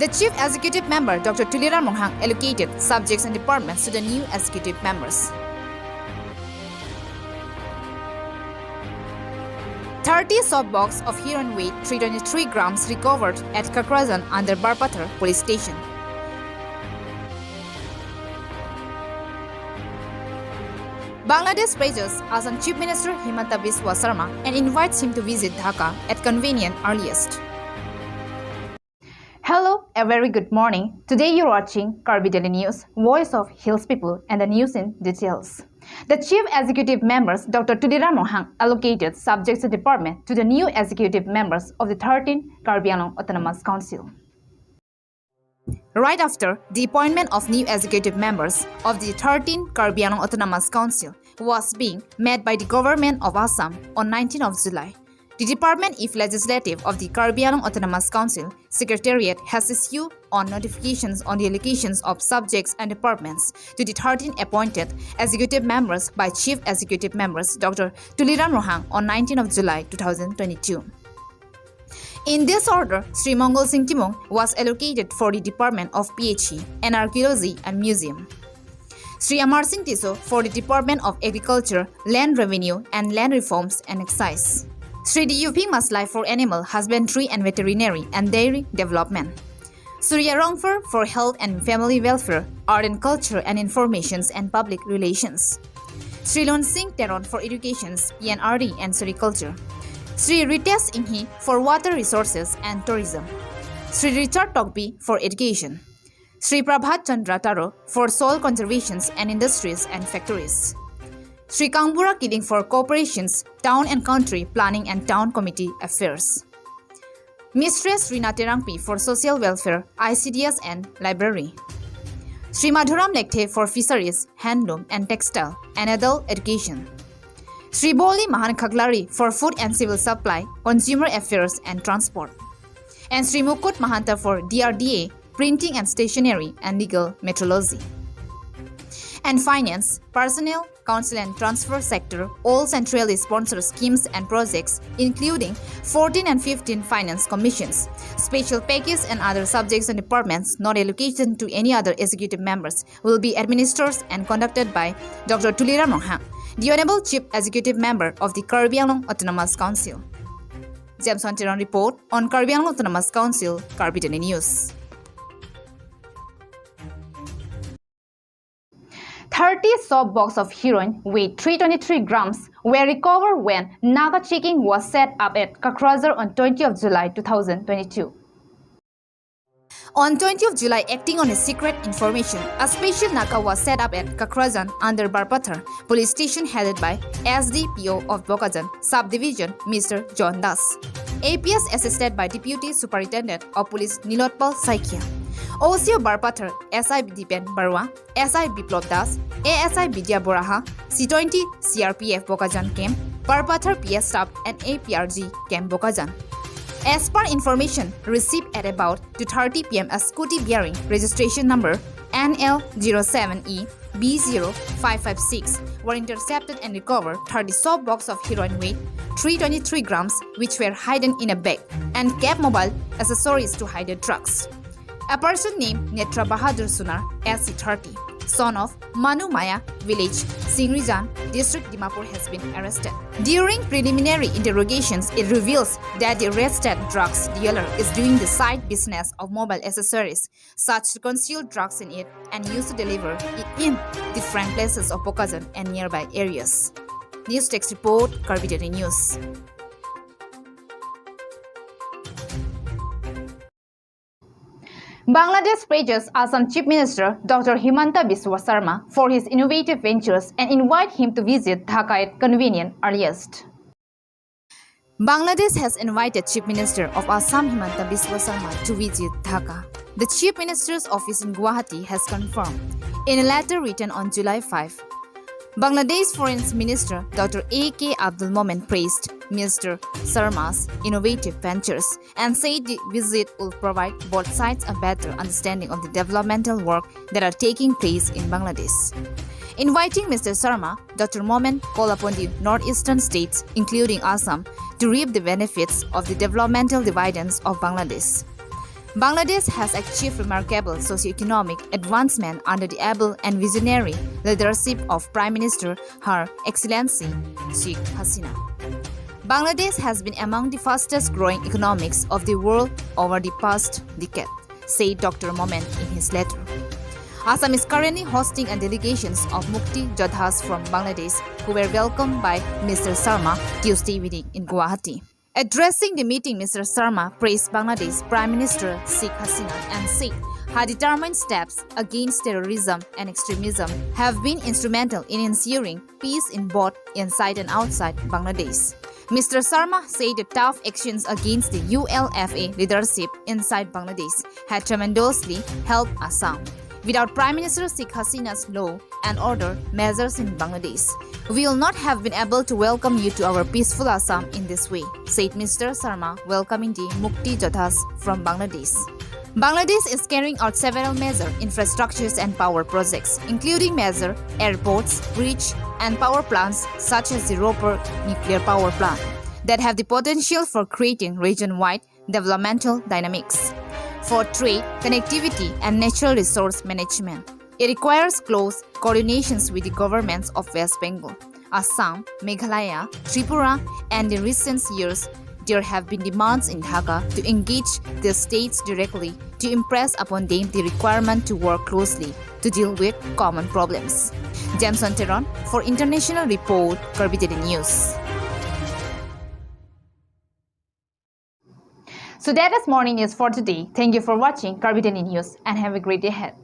The Chief Executive Member, Dr. Tulira Monghang, allocated subjects and departments to the new executive members. 30 softbox of heroin weight 323 grams recovered at Kakrasan under Barpathar police station. Bangladesh praises Assam Chief Minister Himanta Biswa Sarma and invites him to visit Dhaka at convenient earliest. Hello, a very good morning. Today you're watching Kdnews, Voice of Hills People, and the news in details. The Chief Executive Members, Dr. Tulira Monghang, allocated subjects and department to the new executive members of the 13th Karbi Autonomous Council. Right after the appointment of new executive members of the 13th Karbi Autonomous Council was being made by the government of Assam on 19th of July, the Department of Legislative of the Karbi Autonomous Council Secretariat has issued on notifications on the allocations of subjects and departments to the 13 appointed executive members by Chief Executive Members Dr. Tulira Monghang on 19th of July 2022. In this order, Sri Mongol Singh Timong was allocated for the Department of PHE and Archaeology and Museum. Sri Amar Singh Tiso for the Department of Agriculture, Land Revenue and Land Reforms and Excise. Sri D.U.P. Maslai for Animal Husbandry and Veterinary and Dairy Development. Surya Rongfer for Health and Family Welfare, Art and Culture and Informations and Public Relations. Sri Lon Singh Teron for Education, PNRD and Sericulture. Sri Ritesh Inghi for Water Resources and Tourism. Sri Richard Togby for Education. Sri Prabhat Chandra Taro for Soil Conservation and Industries and Factories. Sri Kangbura Kiding for Corporations, Town and Country Planning and Town Committee Affairs. Mistress Rina Terangpi for Social Welfare, ICDS and Library. Sri Madhuram Lekte for Fisheries, Handloom and Textile and Adult Education. Sri Boli Mahan Khaglari for Food and Civil Supply, Consumer Affairs and Transport. And Sri Mukut Mahanta for DRDA, Printing and Stationery and Legal Metrology. And Finance, Personnel, Council and Transfer Sector all centrally sponsor schemes and projects including 14 and 15 Finance Commissions, Special Package and other subjects and departments not allocated to any other executive members will be administered and conducted by Dr. Tulira Monghang, the Honorable Chief Executive Member of the Karbi Autonomous Council. James Wanteron report on Karbi Autonomous Council, Kdnews. 30 softbox of heroin weight 323 grams were recovered when Naga checking was set up at Kakrasan on 20th of July 2022. On 20th of July, acting on a secret information, a special Naga was set up at Kakrasan under Barpathar police station headed by SDPO of Bokajan Subdivision, Mr. John Das. APS assisted by Deputy Superintendent of Police Nilotpal Saikia. OCO Barpathar, SI Dipen Barwa, SI Biplop Das, ASI Vidya Boraha, C20 CRPF Bokajan Camp, Barpathar PS Staff and APRG Camp Bokajan. As per information received at about 2:30 p.m. a scooty bearing registration number NL07E B0556 were intercepted and recovered 30 softbox of heroin weight 323 grams which were hidden in a bag and cab mobile accessories to hide the drugs. A person named Netra Bahadur Sunar, SC30, son of Manu Maya village, Singrijan, district Dimapur has been arrested. During preliminary interrogations, it reveals that the arrested drugs dealer is doing the side business of mobile accessories, such to conceal drugs in it and used to deliver it in different places of Bokajan and nearby areas. News Text Report, Kdnews. Bangladesh praises Assam Chief Minister Dr. Himanta Biswa Sarma for his innovative ventures and invite him to visit Dhaka at convenient earliest. Bangladesh has invited Chief Minister of Assam Himanta Biswa Sarma to visit Dhaka. The Chief Minister's office in Guwahati has confirmed in a letter written on July 5. Bangladesh Foreign Minister Dr. A.K. Abdul Momen praised Mr. Sarma's innovative ventures and said the visit will provide both sides a better understanding of the developmental work that are taking place in Bangladesh. Inviting Mr. Sarma, Dr. Momen called upon the northeastern states, including Assam, to reap the benefits of the developmental dividends of Bangladesh. Bangladesh has achieved remarkable socio-economic advancement under the able and visionary leadership of Prime Minister Her Excellency Sheikh Hasina. Bangladesh has been among the fastest growing economies of the world over the past decade, said Dr. Moment in his letter. Assam is currently hosting a delegation of Mukti Jodhas from Bangladesh who were welcomed by Mr. Sharma Tuesday evening in Guwahati. Addressing the meeting, Mr. Sharma praised Bangladesh Prime Minister Sheikh Hasina and said her determined steps against terrorism and extremism have been instrumental in ensuring peace in both inside and outside Bangladesh. Mr. Sharma said the tough actions against the ULFA leadership inside Bangladesh had tremendously helped Assam. Without Prime Minister Sheikh Hasina's law and order measures in Bangladesh, we will not have been able to welcome you to our peaceful Assam in this way, said Mr. Sharma, welcoming the Mukti Jodhas from Bangladesh. Bangladesh is carrying out several major infrastructures and power projects, including major airports, bridges, and power plants such as the Ropar nuclear power plant that have the potential for creating region-wide developmental dynamics. For trade, connectivity, and natural resource management, it requires close coordinations with the governments of West Bengal, Assam, Meghalaya, Tripura, and in recent years, there have been demands in Dhaka to engage the states directly to impress upon them the requirement to work closely to deal with common problems. Jameson Teron for International Report, Kdnews. So that is morning news for today. Thank you for watching Kdnews and have a great day ahead.